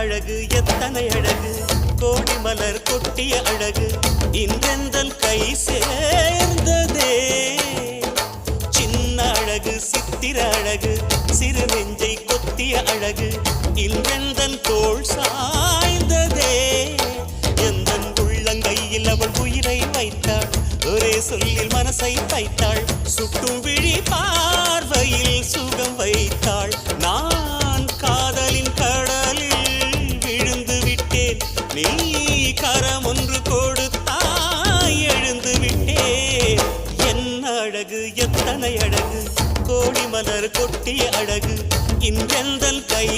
அழகு எத்தனை அழகு கோடி மலர் கொட்டிய அழகு இன்றெந்தன் கை சேர்ந்ததே சின்ன அழகு சித்திர அழகு சிறு நெஞ்சை கொத்திய அழகு இன்றெந்தன் தோள் சாய்ந்ததே எந்தன் உள்ளங்கையில் அவள் உயிரை வைத்தாள் ஒரே சொல்லில் மனசை தைத்தாள் சுட்டும் விழி பார்வையில் சுகம் வைத்தாள் நான் காதலின் கடலில் விழுந்து விட்டேன் நீ கரம் ஒன்று கொடுத்தாய் எழுந்து விட்டேன் என்ன அழகு எத்தனை அழகு கோடி மலர் கொட்டிய அழகு இன்றெந்தன் கை